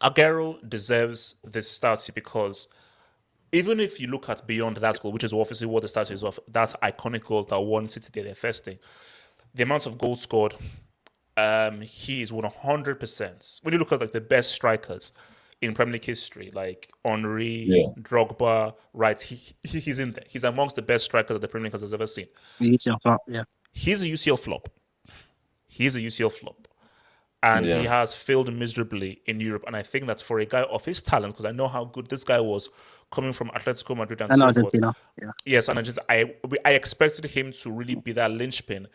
Aguero deserves this statue because even if you look at beyond that goal, which is obviously what the statue is of, that iconic goal that won City their first thing, the amount of goals scored, he is 100%. When you look at like the best strikers in Premier League history, like Henry, Yeah. Drogba, right? He's in there. He's amongst the best strikers that the Premier League has ever seen. Yeah. He's a UCL flop. He's a UCL flop. And he Yeah. has failed miserably in Europe. And I think that's for a guy of his talent, because I know how good this guy was coming from Atletico Madrid and And so forth. Argentina. Yeah. Yes, and I expected him to really be that linchpin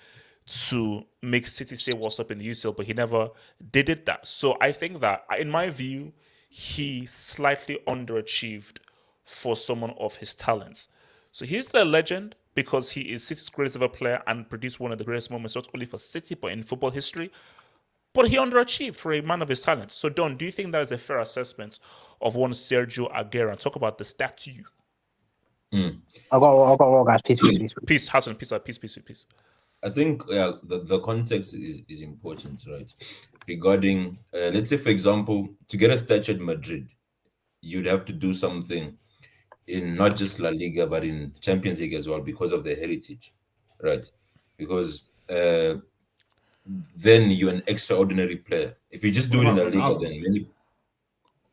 to make City say what's up in the UCL, but he never did it that. So I think that, in my view, he slightly underachieved for someone of his talents. So he's the legend because he is City's greatest ever player and produced one of the greatest moments, not only for City, but in football history. But he underachieved for a man of his talents. So, Don, do you think that is a fair assessment of one Sergio Aguero? And talk about the statue. I'll go, guys. Peace. Peace, Hassan, peace. I think the context is important, right? Regarding, let's say, for example, to get a statue at Madrid, you'd have to do something in not just La Liga, but in Champions League as well because of their heritage, right? Because then you're an extraordinary player. If you just do it in La Liga, then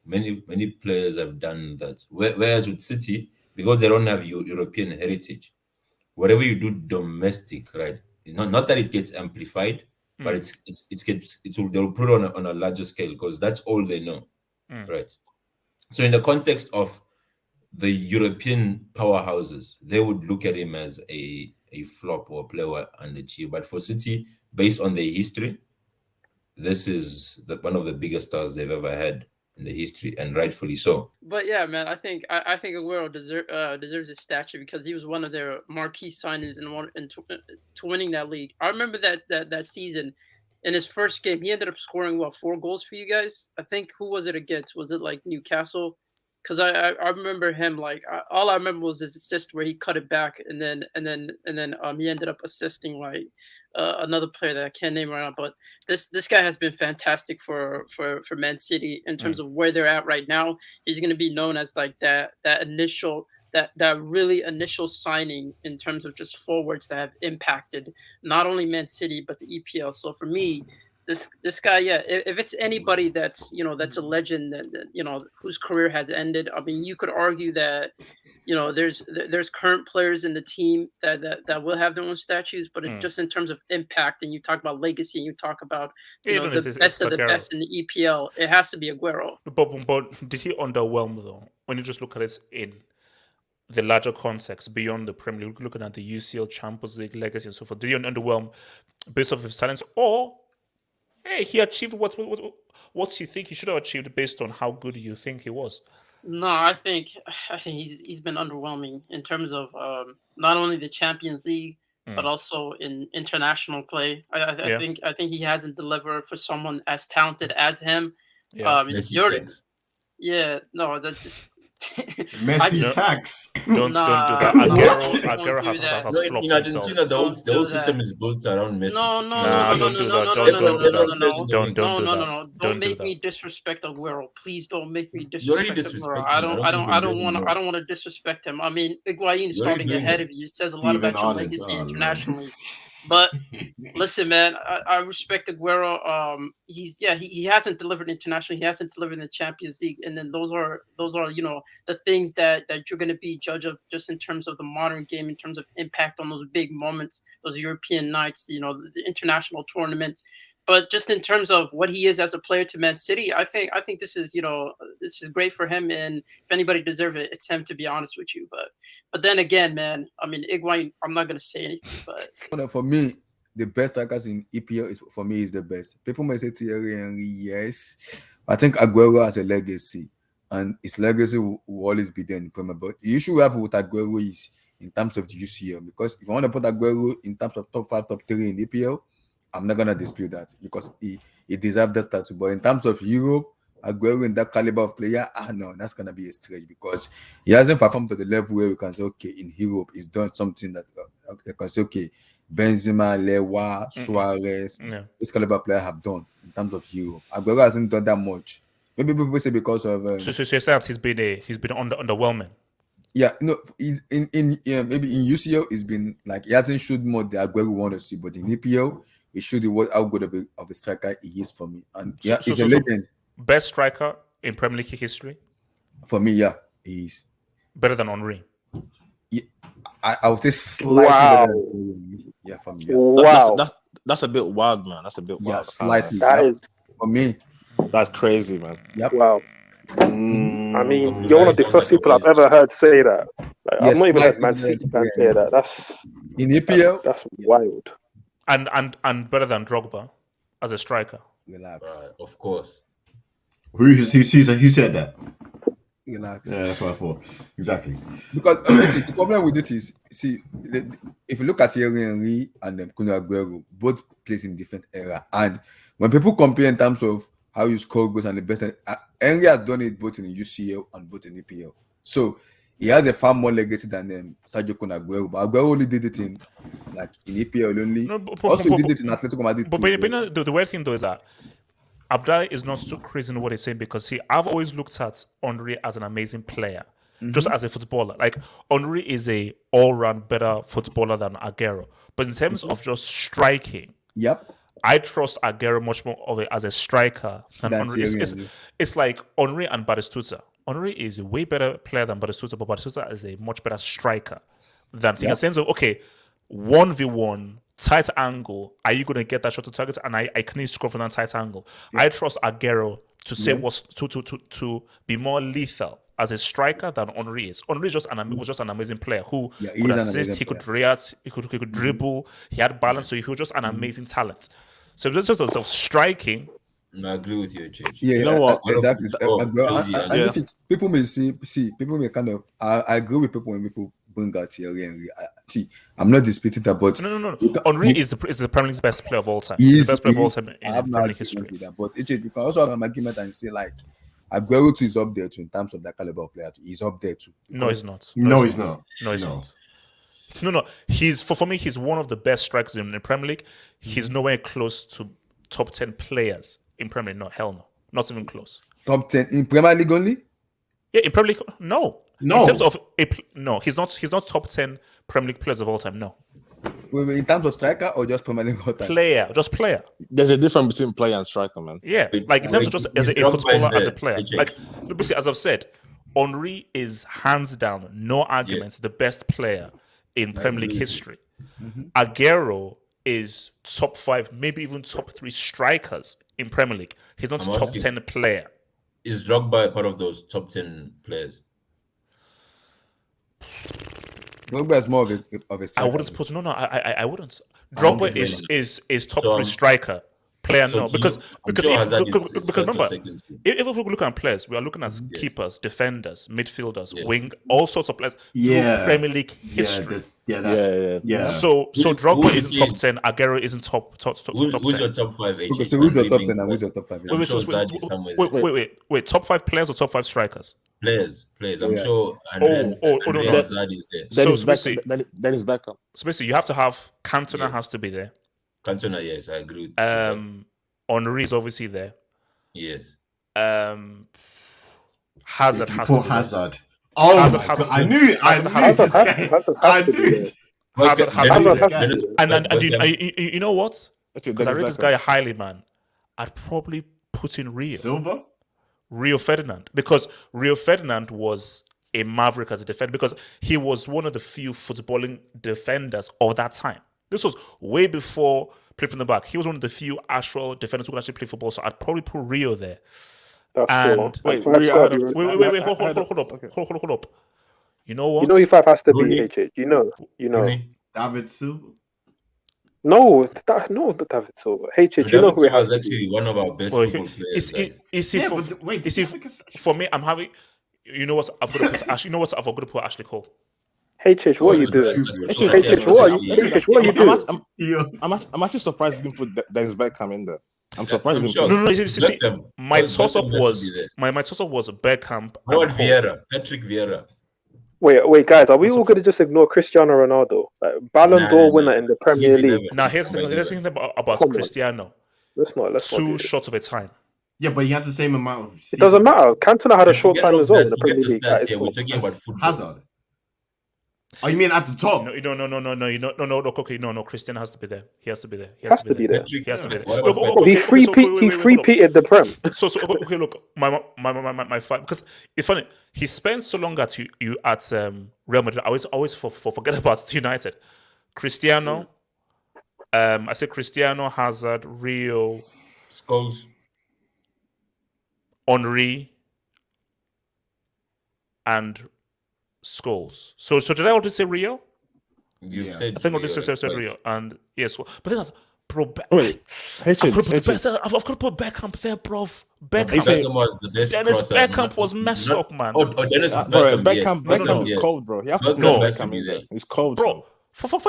many players have done that. Whereas with City, because they don't have European heritage, whatever you do domestic, right? Not that it gets amplified, but they'll put it on a larger scale because that's all they know, right? So in the context of the European powerhouses, they would look at him as a flop or a player underachieved. But for City, based on their history, this is one of the biggest stars they've ever had in the history, and rightfully so. But yeah, man, I think Aguero deserves a statue because he was one of their marquee signings to winning that league. I remember that season. In his first game, he ended up scoring 4 goals for you guys. I think, who was it against? Was it like Newcastle? Because I remember him, like, all I remember was his assist where he cut it back, and then he ended up assisting like another player that I can't name right now. But this guy has been fantastic for Man City in terms of where they're at right now. He's going to be known as like that really initial signing in terms of just forwards that have impacted not only Man City but the EPL. So for me, this guy, yeah, if it's anybody that's that's a legend that whose career has ended. I mean, you could argue that there's current players in the team that will have their own statues, but just in terms of impact, and you talk about legacy, and you talk about the best of the best in the EPL, it has to be Aguero. But did he underwhelm though? When you just look at it in the larger context beyond the Premier League, looking at the UCL, Champions League, legacy, and so forth, did he underwhelm based off his talents, or hey, he achieved what you think he should have achieved based on how good you think he was? No, I think he's been underwhelming in terms of not only the Champions League but also in international play. I think he hasn't delivered for someone as talented as him. Yeah, yeah, no, that just. Messi tax. Don't do that. Aguero has flopped in Argentina, the whole system is built around Messi. No. Don't make me disrespect Aguero. Please don't make me disrespect Aguero. I don't want to disrespect him. I mean, Higuain starting ahead of you says a lot about your legacy internationally. But listen, man, I respect Aguero. He hasn't delivered internationally. He hasn't delivered in the Champions League, and then those are the things that you're going to be judge of just in terms of the modern game, in terms of impact on those big moments, those European nights, the international tournaments. But just in terms of what he is as a player to Man City, I think this is this is great for him, and if anybody deserves it, it's him, to be honest with you. But then again, man, I mean, Higuain, I'm not gonna say anything, but for me, the best strikers in EPL is the best. People may say Thierry Henry, yes. I think Aguero has a legacy, and his legacy will always be there in Premier. But the issue we have with Aguero is in terms of the UCL, because if I want to put Aguero in terms of top 5, top 3 in EPL, I'm not gonna dispute that because he deserves that status. But in terms of Europe, Aguero in that caliber of player, no, that's gonna be a stretch because he hasn't performed to the level where we can say, okay, in Europe, he's done something that you can say, okay, Benzema, Lewa, Suarez, this caliber player have done in terms of Europe. Aguero hasn't done that much Maybe people say because of So you're saying that he's been underwhelming. yeah, no, he's in maybe in UCL he's been like he hasn't showed more the Aguero we want to see, but in EPL he showed how good of a striker he is for me. And yeah, he's a legend. Best striker in Premier League history? For me, yeah, he's better than Henry. Yeah, I would say slightly better than Henry. Yeah, for me. Yeah. Wow, that's a bit wild, man. That's a bit wild. Yeah, slightly. That is for me. That's crazy, man. Yep. Wow. I mean, you're one of the first people I've ever heard say that. Like, I've not even heard Man City fans say that. That's in EPL. That's wild. And better than Drogba as a striker. Relax. Of course. Who said that? Relax. Yeah, that's what I thought. Exactly. Because the problem with it is, see, if you look at Thierry Henry and Aguero, both plays in different era, and when people compare in terms of how you score goals and the best, Henry has done it both in the UCL and both in EPL. So he has a far more legacy than Sergio Aguero. But Aguero only did it in EPL only. No, he did it in Atletico Madrid. But the weird thing though is that Abdallah is not too crazy in what he's saying, because see, I've always looked at Henry as an amazing player, just as a footballer. Like Henry is a all-round better footballer than Aguero. But in terms of just striking, I trust Aguero much more of it as a striker than Henry. It's like Henry and Batistuta. Henry is a way better player than Batistuta, but Batistuta is a much better striker than in the sense of 1v1 tight angle. Are you going to get that shot to target? And I can score from that tight angle. I trust Aguero to say to be more lethal as a striker than Henry is. Henry was just an amazing player who could assist, he could react, he could dribble, he had balance, so he was just an amazing talent. So just of striking. No, I agree with you, JJ. Yeah, you know what? Exactly. People may people may kind of. I agree with people when people bring out Thierry Henry. I'm not disputing that, but no. Henry is the Premier League's best player of all time. He's the best player of all time in Premier League history. But you can also have an argument and say like Aguero too is up there too in terms of that caliber of player. He's up there too. No, he's not. No, he's not. No. He's for me. He's one of the best strikers in the Premier League. He's nowhere close to top 10 players in Premier League. No, hell no, not even close. Top 10 in Premier League only? Yeah, in Premier League, no. In terms of no, he's not top 10 Premier League players of all time. No. Wait, in terms of striker or just Premier League all time? Player. There's a difference between player and striker, man. Yeah, like in terms of just as a footballer, as a player. Like, basically, as I've said, Henry is hands down, no arguments, the best player in Premier League history. Aguero is top 5, maybe even top 3 strikers in Premier League. He's not a top 10 player. Is Drogba part of those top 10 players? Drogba is more of a I wouldn't put I wouldn't. Drogba is top 3 striker. Player no, because remember, if we look at players, we are looking at keepers, defenders, midfielders, wing, all sorts of players through Premier League history. So Drogba isn't top 10. Aguero isn't top 10. Who's your top 5? Okay, so who's your top 10 and who's your top 5? Wait, top 5 players or top 5 strikers? Players. I'm sure. No. Hazard is there. That is backup. So basically, you have to have Cantona has to be there. Cantona, yes, I agree. Henry is obviously there. Yes. Hazard has to be Hazard. There. Oh, Hazard I knew this guy. I knew it. And you know what? Because I rate this guy highly, man. I'd probably put in Rio Ferdinand, because Rio Ferdinand was a maverick as a defender, because he was one of the few footballing defenders of that time. This was way before play from the back. He was one of the few actual defenders who could actually play football. So I'd probably put Rio there. That's wait, hold up. You know what? You know, if I has to be HH, you know. David Silva. No, not David Silva. HH, you know who it has to actually be. One of our best football players. For me, I'm having. You know what? I've got to put Ashley Cole. HH, what are you doing? HH, what are you doing? I'm actually surprised he didn't put Dennis Beckham in there. I'm surprised he didn't put. No. My toss-up was Beckham. Patrick Vieira. Wait, guys, are we all going to just ignore Cristiano Ronaldo? Ballon d'Or winner in the Premier League. Now, here's the thing about Cristiano. Let's not too short of a time. Yeah, but he had the same amount of seasons. It doesn't matter. Cantona had a short time as well in the Premier League. We're talking about football. Hazard. Oh, you mean at the top? No. Cristiano has to be there. He has to be there. He has to be there. He has to be there. He three-peated the Prem. So okay, look, my fight, because it's funny. He spent so long at Real Madrid. I always forget about United. Cristiano, I say Cristiano, Hazard, Rio, Scholes, Henry, and Scholes. So did I already say Rio? You said I think I Rio, already said Rio, and yes, but then that's bro. Wait, I've got to put Beckham there, bro. Beckham was the best. Dennis Beckham was messed up, man. Dennis Beckham is cold, bro. You have to put Beckham in there. He's cold, bro. Forget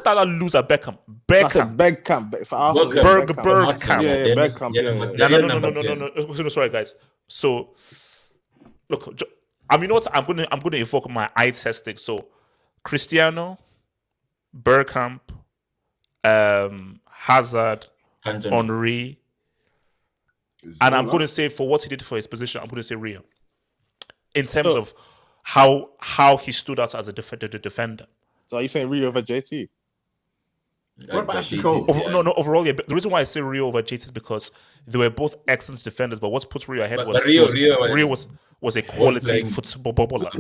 that loser Beckham. I said Beckham. Bergkamp. Yeah, Beckham. No. Sorry, guys. So, look, you know what? I'm gonna evoke my eye testing. So, Cristiano, Bergkamp, Hazard, Henry, and I'm going to say for what he did for his position, I'm going to say Rio. In terms of how he stood out as a defender. So are you saying Rio over JT? What about Ashley Cole? Overall, yeah. The reason why I say Rio over JT is because they were both excellent defenders, but what put Rio ahead Rio was a quality footballer.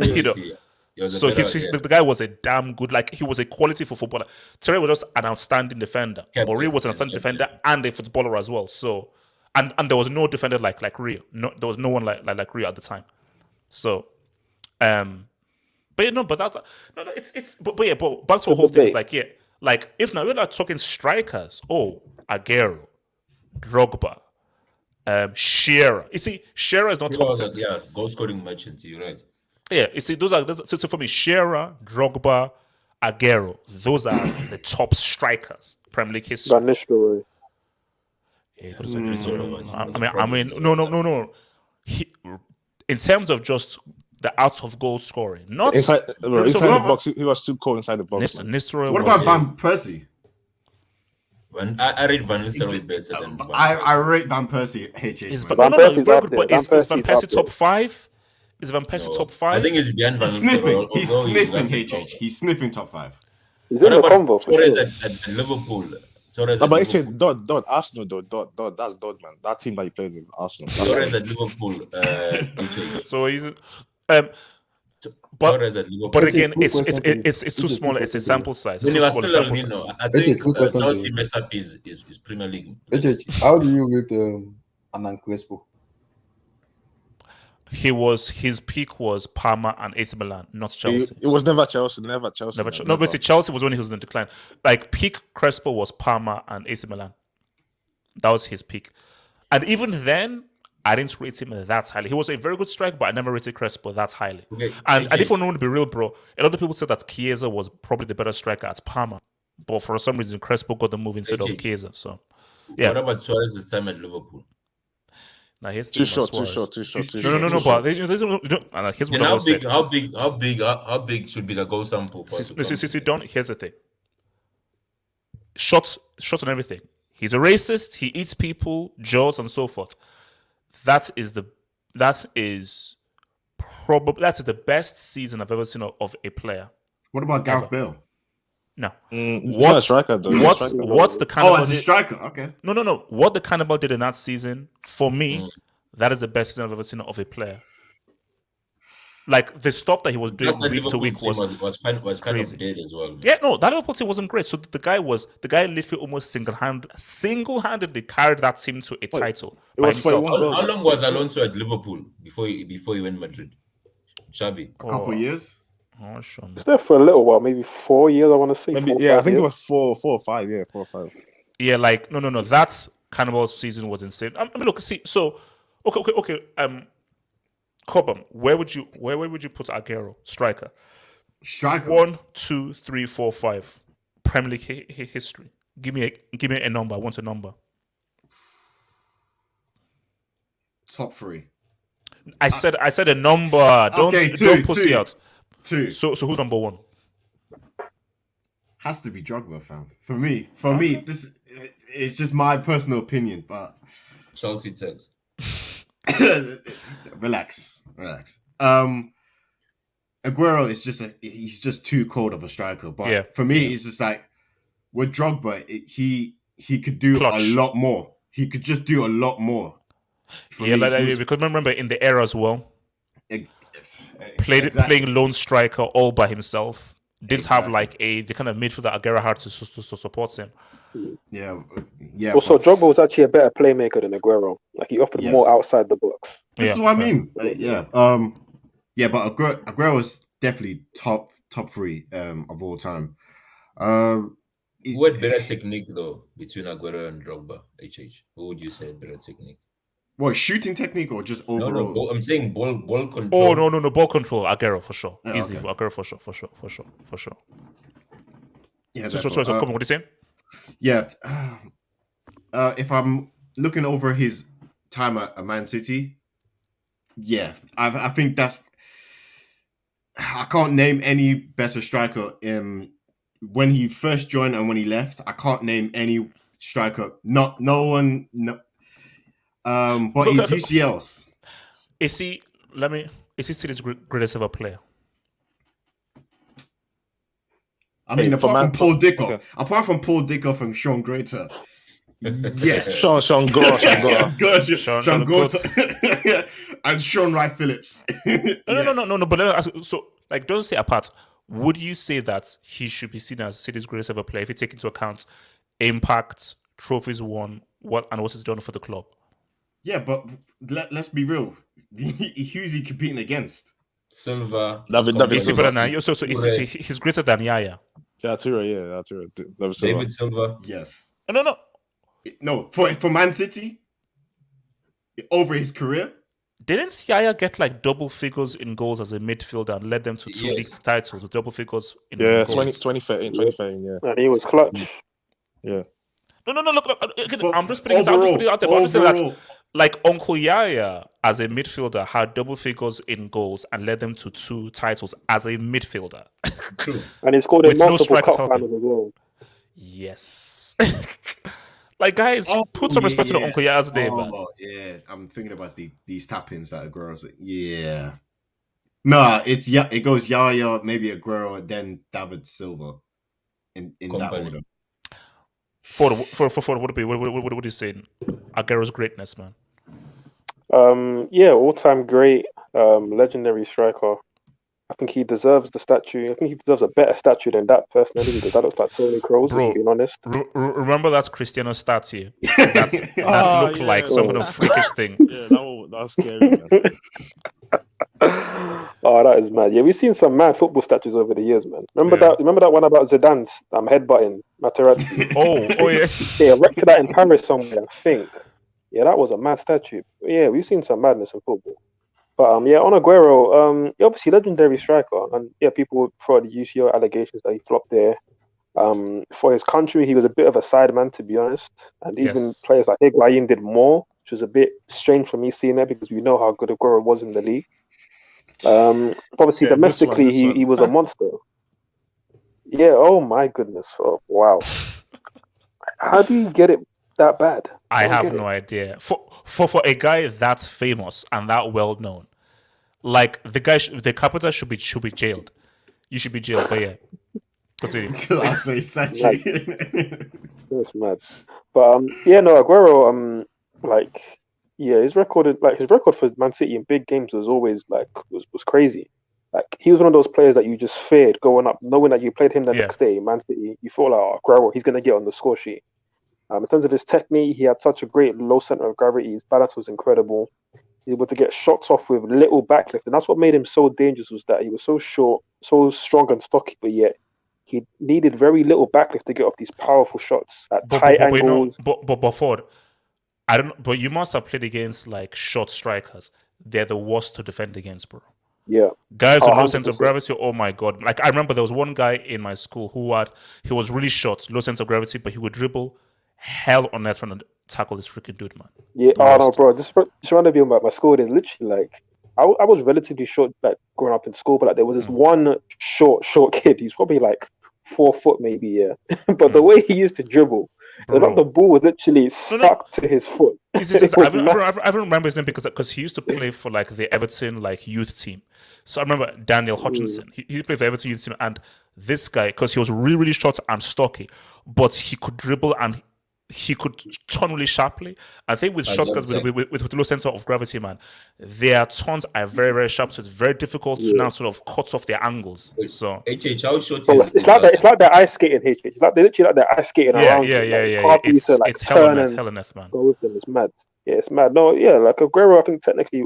So the guy was a damn good, he was a quality for footballer. Terry was just an outstanding defender. But Rio was an outstanding defender and a footballer as well. So, and there was no defender like Rio. No, there was no one like Rio at the time. So, but back to the whole thing. It's if now we're not talking strikers, Aguero, Drogba, Shearer. You see, Shearer is not top 10. Goal scoring merchants. You're right. Yeah, you see, those so for me, Shearer, Drogba, Aguero, those are the top strikers Premier League history. Van Nistelrooy. No. In terms of just the out of goal scoring, not inside the box. He was too cold inside the box. Nistelrooy. What about Van Persie? I rate Van Nistelrooy better than I rate Van Persie. Is Van Persie top 5? Is Van Persie top 5? I think it's behind Van Nistelrooy. He's sniffing HH. He's sniffing top 5. He's in the convo for sure. At Liverpool. But HH, Dot, Arsenal, Dot, that's Dot, man. That team that he played with, Arsenal. Torres at Liverpool. So he's but again, it's too small. It's a sample size. I think Chelsea messed up his Premier League. How do you rate Hernan Crespo? His peak was Parma and AC Milan, not Chelsea. It was never Chelsea. No, but Chelsea was when he was in decline. Peak Crespo was Parma and AC Milan. That was his peak. And even then, I didn't rate him that highly. He was a very good striker, but I never rated Crespo that highly. Okay. And if I want to be real, bro, a lot of people said that Chiesa was probably the better striker at Parma. But for some reason, Crespo got the move instead of Chiesa. So, yeah. What about Suarez's time at Liverpool? Now here's too short. But here's what how big should be the goal sample? Here's the thing. Shots on everything. He's a racist. He eats people, jaws, and so forth. That is the best season I've ever seen of a player. What about Gareth Bale? No. What's a striker though? What's the Cannibal? As a striker, okay. No. What the Cannibal did in that season, for me, that is the best season I've ever seen of a player. The stuff that he was doing week to week was kind of dead as well. Yeah, no, that Liverpool team wasn't great. So the guy literally almost single-handedly carried that team to a title. It was how long was Alonso at Liverpool before he went Madrid? Xavi? A couple of years. Oh, sure. He was there for a little while, maybe 4 years. I want to say. Maybe, I think it was 4 or 5. Yeah, 4 or 5. Yeah, no. That Cannibal's season was insane. I mean, look, see, so okay. Cobham, where would you put Aguero? Striker. 1, 2, 3, 4, 5. Premier League history. Give me a number. I want a number. Top 3. I said a number. Don't pussy out. 2. So who's number 1? Has to be Drogba, fam. For me, this is just my personal opinion, but Chelsea takes. Relax. Aguero is he's just too cold of a striker. But for me, it's just like with Drogba, he could do a lot more. He could just do a lot more. Because remember in the era as well, playing lone striker all by himself. Didn't have like the kind of midfielder Aguero had to support him. Yeah. Also, Drogba was actually a better playmaker than Aguero. Like he offered more outside the box. This is what I mean. But Aguero was definitely top 3 of all time. Who had better technique though between Aguero and Drogba? Who would you say had better technique? What, shooting technique or just overall? No, I'm saying ball control. Oh no, ball control. Aguero for sure. Easy for Aguero for sure. Yeah. So come on, what are you saying? Yeah. If I'm looking over his time at Man City, yeah, I think I can't name any better striker when he first joined and when he left. I can't name any striker. No one. No. But his UCLs. Is he City's greatest ever player? I mean, apart from Paul Dickoff and Sean Greater. Yes. Sean Gore. And Sean Wright Phillips. No. But so, like, don't say apart. Would you say that he should be seen as City's greatest ever player if you take into account impact, trophies won, what he's done for the club? Yeah, but let's be real. Who's he competing against? Silva. Is he better than Yaya? So he's greater than Yaya. Yeah, Tura. David Silva. Yes. No. No, for Man City, over his career. Didn't Yaya get like double figures in goals as a midfielder and led them to 2 league titles with double figures in goals? 2013, yeah. And he was clutch. Yeah. No, look, I'm just putting it out there. I'm just saying that, like, Uncle Yaya as a midfielder had double figures in goals and led them to 2 titles as a midfielder. And he scored in multiple cup finals as well. Yes. Like, guys, put some respect to Uncle Yaya's name, man. Yeah, I'm thinking about these tap-ins that Aguero's like, yeah. Nah, it goes Yaya, maybe Aguero, then David Silva in that order. For what are you saying? Aguero's greatness, man. All-time great, legendary striker. I think he deserves the statue. I think he deserves a better statue than that personally, because that looks like Tony Kroos, if being honest. Remember that Cristiano statue? That looked like some kind of freakish thing. Yeah, that's scary, man. Oh, that is mad. Yeah, we've seen some mad football statues over the years, man. Remember that one about Zidane's headbutting Materazzi? Oh yeah. They erected that in Paris somewhere, I think. Yeah, that was a mad statue. But yeah, we've seen some madness in football. But on Aguero, obviously legendary striker, and yeah, people would throw the UCL allegations that he flopped there. For his country, he was a bit of a sideman, to be honest, and even players like Higuain did more, which was a bit strange for me seeing that, because we know how good Aguero was in the league. Obviously, domestically, he was a monster. Yeah. Oh my goodness! Oh, wow. How do you get it that bad? I have no idea. For a guy that's famous and that well known, like the captain should be jailed. You should be jailed. But yeah, continue. That's mad. But Aguero. His record for Man City in big games was always was crazy. Like, he was one of those players that you just feared going up, knowing that you played him the next day, Man City. You thought like, Aguero, he's gonna get on the score sheet. In terms of his technique, he had such a great low center of gravity. His balance was incredible. He was able to get shots off with little backlift, and that's what made him so dangerous. Was that he was so short, so strong and stocky, but yet he needed very little backlift to get off these powerful shots at tight angles. But Ford, I don't know, but you must have played against like short strikers. They're the worst to defend against, bro. Yeah. Guys with low sense of gravity, oh my god. Like, I remember there was one guy in my school he was really short, low sense of gravity, but he would dribble hell on earth trying to tackle this freaking dude, man. Yeah, no, bro. Just trying to be about my school, there's literally like I was relatively short growing up in school, but there was this one short kid. He's probably like 4 foot maybe, yeah. But the way he used to dribble, Like the ball was literally stuck to his foot. I don't remember his name because he used to play for like the Everton like youth team. So I remember Daniel Hutchinson. He played for Everton youth team, and this guy, because he was really, really short and stocky, but he could dribble and he could turn really sharply. I think with short guys with low center of gravity, man, their turns are very, very sharp. So it's very difficult to now sort of cut off their angles. So HH, how short it's like they're ice skating. HH, it's like they're literally like they're ice skating around. It's Helleneth, man. Go with them. It's mad. Yeah, it's mad. No, yeah, like Aguero, I think technically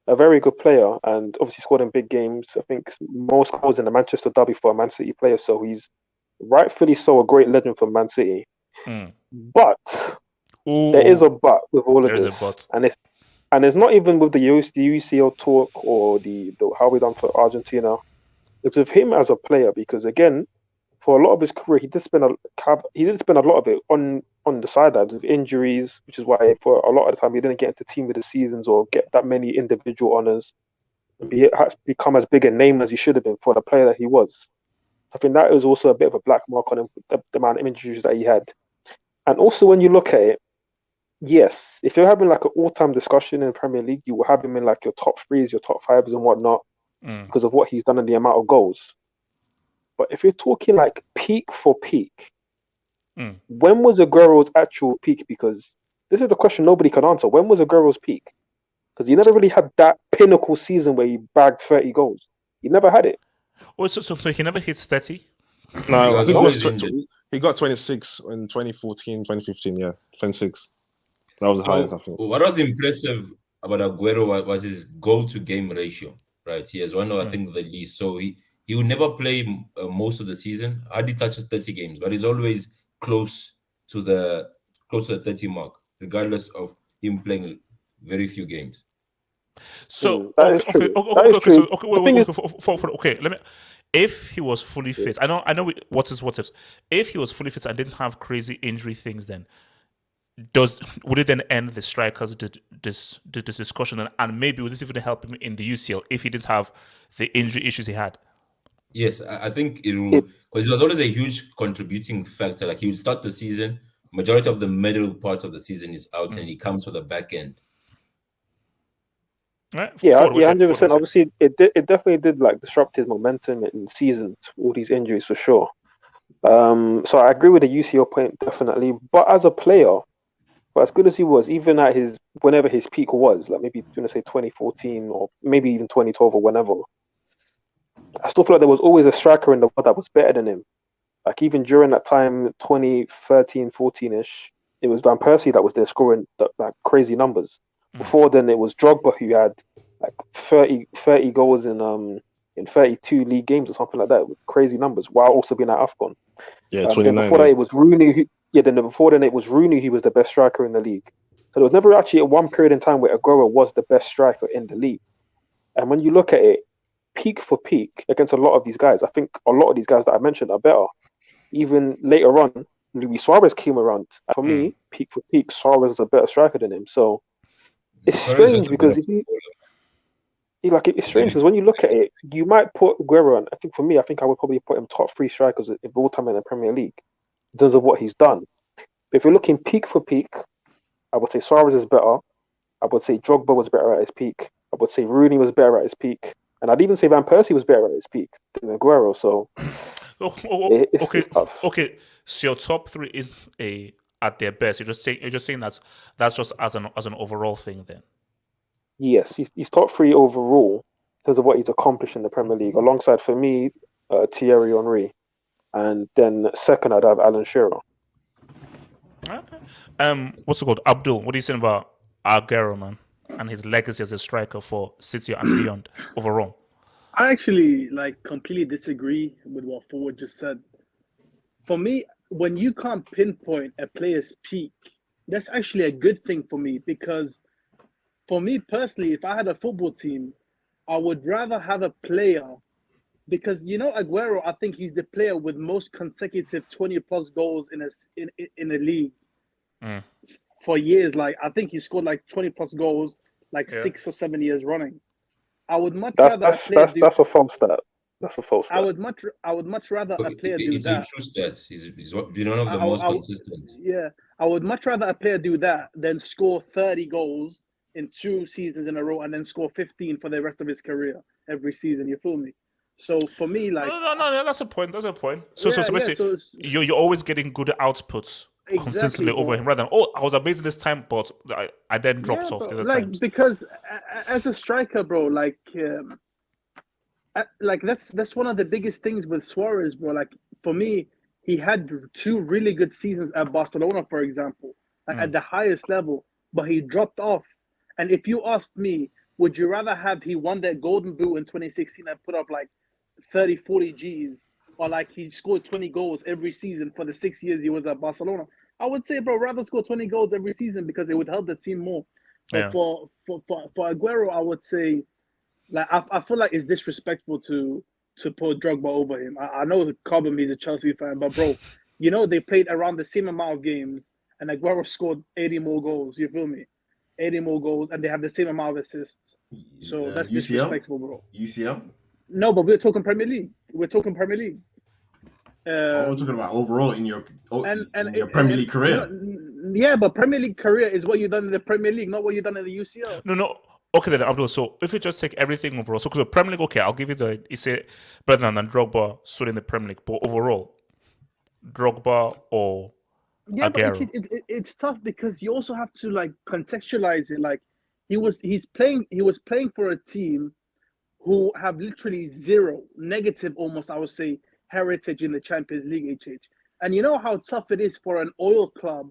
a very good player, and obviously scored in big games. I think most goals in the Manchester derby for a Man City player. So he's rightfully so a great legend for Man City. But there is a but with all of this, and it's not even with the UCL talk or the how we done for Argentina. It's with him as a player, because again, for a lot of his career, he did spend a lot of it on the sidelines with injuries, which is why for a lot of the time he didn't get into team of the seasons or get that many individual honors and become as big a name as he should have been for the player that he was. I think that was also a bit of a black mark on him, the amount of injuries that he had. And also, when you look at it, yes, if you're having like an all-time discussion in the Premier League, you will have him in like your top threes, your top fives, and whatnot, because of what he's done and the amount of goals. But if you're talking like peak for peak, when was Aguero's actual peak? Because this is the question nobody can answer. When was Aguero's peak? Because he never really had that pinnacle season where he bagged 30 goals. He never had it. Oh, so he never hits 30? No, I think he got 26 in 2014, 2015, yeah. 26. That was the highest, I think. What was impressive about Aguero was his goal-to-game ratio, right? He has one of, I think, the least. So he would never play most of the season. Hardly touches 30 games, but he's always close to the 30 mark, regardless of him playing very few games. So let me. If he was fully fit, I know. What ifs. If he was fully fit and didn't have crazy injury things, then would it then end the strikers this discussion, and maybe would this even help him in the UCL if he didn't have the injury issues he had? Yes, I think it will, because it was always a huge contributing factor. Like he would start the season, majority of the middle part of the season is out, and he comes for the back end. Right. 100%. Obviously, it definitely did like disrupt his momentum in seasons. All these injuries for sure. So I agree with the UCL point definitely. But as a player, but as good as he was, even at whenever his peak was, like maybe you say 2014 or maybe even 2012 or whenever, I still feel like there was always a striker in the world that was better than him. Like even during that time, 2013, 14-ish, it was Van Persie that was there scoring like crazy numbers. Before then, it was Drogba who had like 30 goals in 32 league games or something like that, with crazy numbers, while also being at AFCON. Yeah, 29. Before that, it was Rooney. Before then, it was Rooney who was the best striker in the league. So there was never actually one period in time where Aguero was the best striker in the league. And when you look at it, peak for peak against a lot of these guys, I think a lot of these guys that I mentioned are better. Even later on, Luis Suarez came around. And for me, peak for peak, Suarez is a better striker than him. So it's strange because it's strange because when you look at it, you might put Aguero on. I think for me, I would probably put him top 3 strikers of all time in the Premier League in terms of what he's done. But if you're looking peak for peak, I would say Suarez is better. I would say Drogba was better at his peak. I would say Rooney was better at his peak. And I'd even say Van Persie was better at his peak than Aguero. So it's tough. Okay. So your top 3 is at their best. You're just saying that's just as an overall thing then. Yes, he's top 3 overall in terms of what he's accomplished in the Premier League. Alongside, for me, Thierry Henry, and then second I'd have Alan Shearer. Okay. What's it called? Abdul, what are you saying about Aguero, man, and his legacy as a striker for City and beyond overall? I actually completely disagree with what Forward just said. For me, when you can't pinpoint a player's peak, that's actually a good thing for me, because for me personally, if I had a football team, I would rather have a player, because Aguero, I think he's the player with most consecutive 20+ goals in a league for years. Like I think he scored 20+ goals 6 or 7 years running. I would much rather that's a false stat. That's a false stat. I would much rather a player do it's that. a true stat. He's been one of the most consistent. Yeah, I would much rather a player do that than score 30 goals in 2 seasons in a row and then score 15 for the rest of his career every season. You feel me? So for me, like no, that's a point. That's a point. So basically, you're always getting good outputs consistently over him, rather than I was amazing this time, but I then dropped off the other times. Because as a striker, bro, like that's one of the biggest things with Suarez, bro. Like for me, he had 2 really good seasons at Barcelona, for example, at the highest level, but he dropped off. And if you asked me, would you rather have he won that Golden Boot in 2016 and put up like 30, 40 Gs, or like he scored 20 goals every season for the 6 years he was at Barcelona? I would say, bro, rather score 20 goals every season because it would help the team more. But for Aguero, I would say, like I feel like it's disrespectful to put Drogba over him. I know Cobham, he's a Chelsea fan, but bro, you know they played around the same amount of games, and Aguero scored 80 more goals. You feel me? 80 more goals, and they have the same amount of assists. So that's disrespectful, bro. UCL? No, but we're talking Premier League. We're talking Premier League. we're talking about overall in your Premier League career. Yeah, but Premier League career is what you've done in the Premier League, not what you've done in the UCL. No. Okay, then Abdul. So if you just take everything overall, so because the Premier League, okay, I'll give you it's better than Drogba stood in the Premier League, but overall, Drogba or Aguero. But it's tough because you also have to like contextualize it. Like he was playing for a team who have literally zero, negative almost, I would say, heritage in the Champions League, HH. And you know how tough it is for an oil club,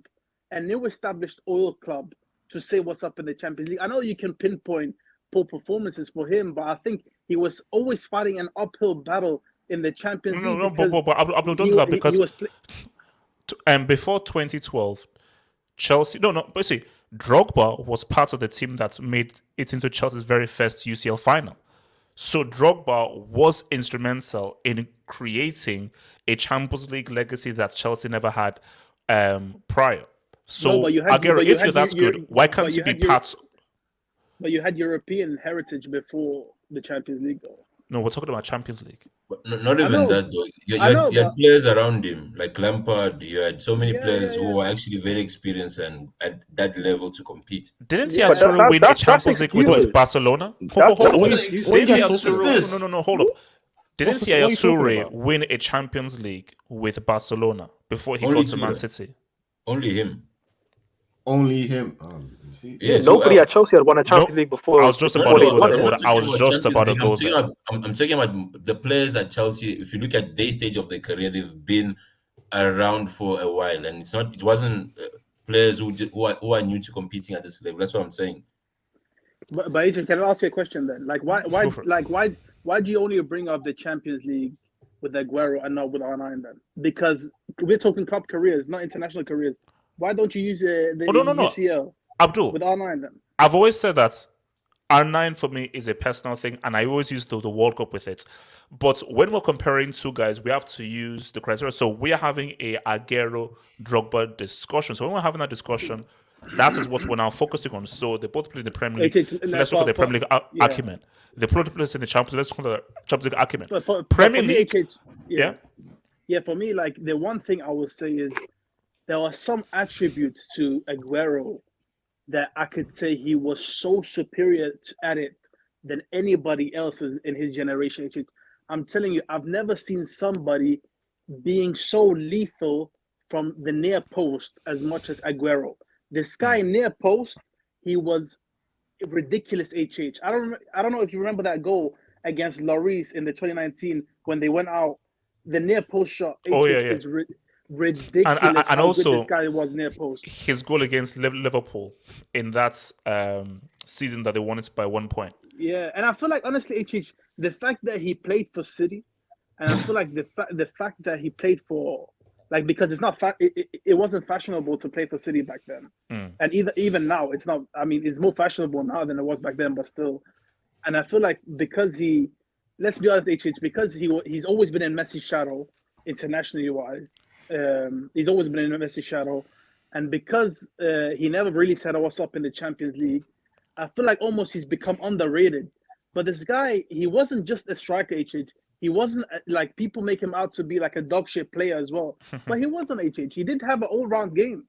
a new established oil club, to say what's up in the Champions League. I know you can pinpoint poor performances for him, but I think he was always fighting an uphill battle in the Champions League. No, but Abdul, don't do that because before 2012, Chelsea. But see, Drogba was part of the team that made it into Chelsea's very first UCL final. So Drogba was instrumental in creating a Champions League legacy that Chelsea never had prior. So Aguero, if you're that good, why can't you be part? But you had European heritage before the Champions League, though. No, we're talking about Champions League. But not even that, though. You had players around him, like Lampard. You had so many players who were actually very experienced and at that level to compete. Didn't Yaya win a Champions League with Barcelona? Hold up. No, hold up. Didn't Yaya win a Champions League with Barcelona before he got to Man City? Only him. Only him. Nobody at Chelsea had won a Champions League before. I was just about to go there. I'm talking about the players at Chelsea. If you look at their stage of their career, they've been around for a while, and it wasn't players who are new to competing at this level. That's what I'm saying. But Adrian, can I ask you a question then? Like why do you only bring up the Champions League with Aguero and not with R9 then? Because we're talking club careers, not international careers. Why don't you use the UCL? Abdul, with R9 then? I've always said that R9 for me is a personal thing, and I always use the World Cup with it. But when we're comparing two guys, we have to use the criteria. So we are having a Aguero Drogba discussion. So when we're having that discussion, that is what we're now focusing on. So they both play in the Premier League. Let's look at the Premier League acumen. They both play in the Champions League. Let's look at the Champions League acumen. Premier League. Yeah, for me, like the one thing I would say is there are some attributes to Aguero that I could say he was so superior at it than anybody else in his generation. I'm telling you, I've never seen somebody being so lethal from the near post as much as Aguero. This guy near post, he was ridiculous. I don't know if you remember that goal against Lloris in the 2019 when they went out. The near post shot. Is ridiculous. And also, this guy was near post. His goal against Liverpool in that season that they won it by 1 point. Yeah, and I feel like honestly, the fact that he played for City, and I feel like the fact that he played for, like, because it's not it wasn't fashionable to play for City back then, and even now it's not. I mean, it's more fashionable now than it was back then, but still. And I feel like because let's be honest, because he's always been in Messi's shadow internationally wise. He's always been in Messi's shadow, and because he never really set us up in the Champions League, I feel like almost he's become underrated. But this guy, he wasn't just a striker. He wasn't like people make him out to be like a dog shit player as well. But he wasn't HH. He did have an all-round game.